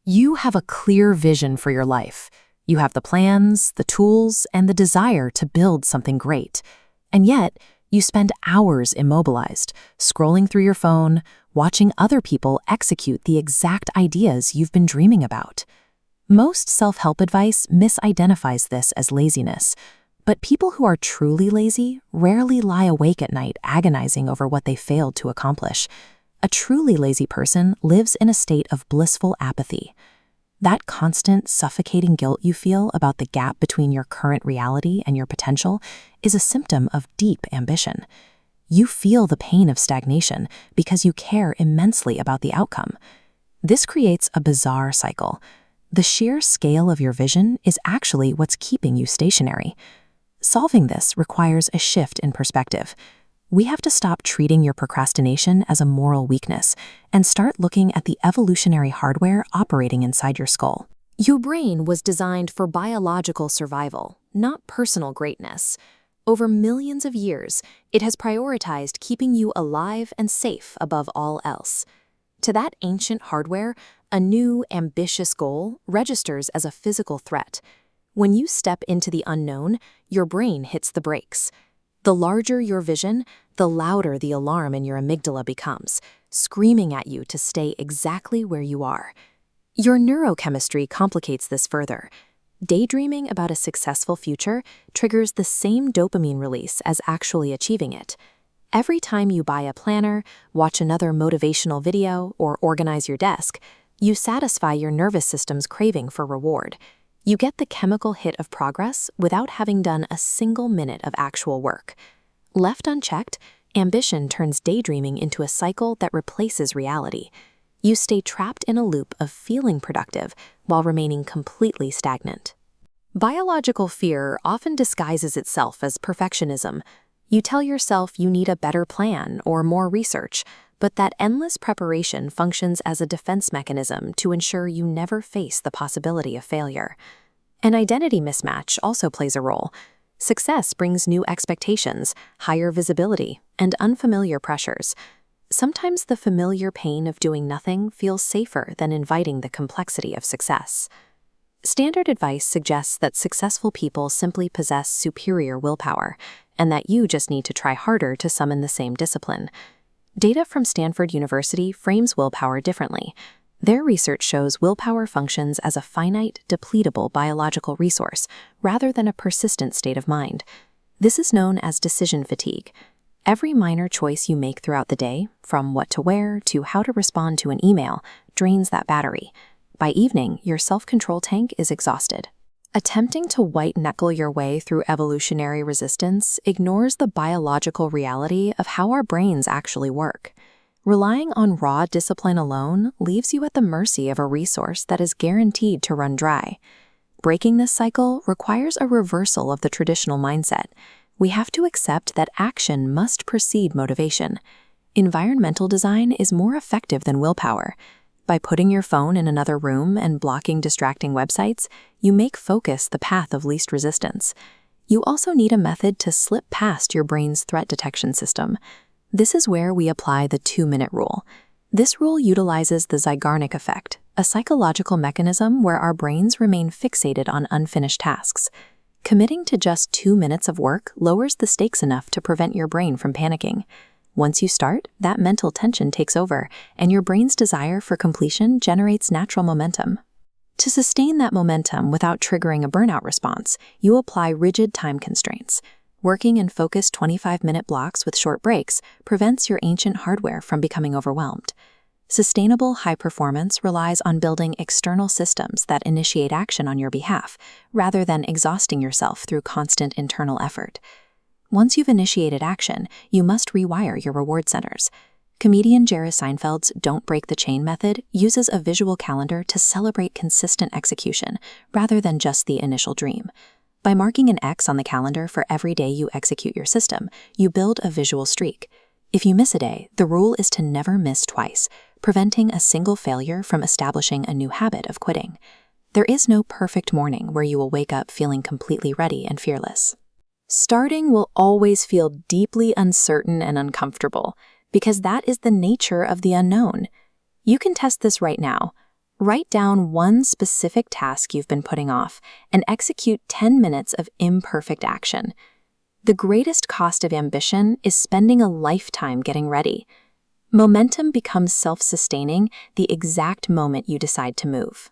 You have a clear vision for your life. You have the plans, the tools, and the desire to build something great. And yet, you spend hours immobilized, scrolling through your phone, watching other people execute the exact ideas you've been dreaming about. Most self-help advice misidentifies this as laziness, but people who are truly lazy rarely lie awake at night agonizing over what they failed to accomplish. A truly lazy person lives in a state of blissful apathy. That constant, suffocating guilt you feel about the gap between your current reality and your potential is a symptom of deep ambition. You feel the pain of stagnation because you care immensely about the outcome. This creates a bizarre cycle. The sheer scale of your vision is actually what's keeping you stationary. Solving this requires a shift in perspective. We have to stop treating your procrastination as a moral weakness and start looking at the evolutionary hardware operating inside your skull. Your brain was designed for biological survival, not personal greatness. Over millions of years, it has prioritized keeping you alive and safe above all else. To that ancient hardware, a new, ambitious goal registers as a physical threat. When you step into the unknown, your brain hits the brakes. The larger your vision, the louder the alarm in your amygdala becomes, screaming at you to stay exactly where you are. Your neurochemistry complicates this further. Daydreaming about a successful future triggers the same dopamine release as actually achieving it. Every time you buy a planner, watch another motivational video, or organize your desk, you satisfy your nervous system's craving for reward. You get the chemical hit of progress without having done a single minute of actual work. Left unchecked, ambition turns daydreaming into a cycle that replaces reality. You stay trapped in a loop of feeling productive while remaining completely stagnant. Biological fear often disguises itself as perfectionism. You tell yourself you need a better plan or more research, but that endless preparation functions as a defense mechanism to ensure you never face the possibility of failure. An identity mismatch also plays a role. Success brings new expectations, higher visibility, and unfamiliar pressures. Sometimes the familiar pain of doing nothing feels safer than inviting the complexity of success. Standard advice suggests that successful people simply possess superior willpower, and that you just need to try harder to summon the same discipline. Data from Stanford University frames willpower differently. Their research shows willpower functions as a finite, depletable biological resource rather than a persistent state of mind. This is known as decision fatigue. Every minor choice you make throughout the day, from what to wear to how to respond to an email, drains that battery. By evening, your self-control tank is exhausted. Attempting to white-knuckle your way through evolutionary resistance ignores the biological reality of how our brains actually work. Relying on raw discipline alone leaves you at the mercy of a resource that is guaranteed to run dry. Breaking this cycle requires a reversal of the traditional mindset. We have to accept that action must precede motivation. Environmental design is more effective than willpower. By putting your phone in another room and blocking distracting websites, you make focus the path of least resistance. You also need a method to slip past your brain's threat detection system. This is where we apply the 2-minute rule. This rule utilizes the Zeigarnik effect, a psychological mechanism where our brains remain fixated on unfinished tasks. Committing to just 2 minutes of work lowers the stakes enough to prevent your brain from panicking. Once you start, that mental tension takes over, and your brain's desire for completion generates natural momentum. To sustain that momentum without triggering a burnout response, you apply rigid time constraints. Working in focused 25-minute blocks with short breaks prevents your ancient hardware from becoming overwhelmed. Sustainable high performance relies on building external systems that initiate action on your behalf, rather than exhausting yourself through constant internal effort. Once you've initiated action, you must rewire your reward centers. Comedian Jerry Seinfeld's Don't Break the Chain method uses a visual calendar to celebrate consistent execution, rather than just the initial dream. By marking an X on the calendar for every day you execute your system, you build a visual streak. If you miss a day, the rule is to never miss twice, preventing a single failure from establishing a new habit of quitting. There is no perfect morning where you will wake up feeling completely ready and fearless. Starting will always feel deeply uncertain and uncomfortable, because that is the nature of the unknown. You can test this right now. Write down one specific task you've been putting off and execute 10 minutes of imperfect action. The greatest cost of ambition is spending a lifetime getting ready. Momentum becomes self-sustaining the exact moment you decide to move.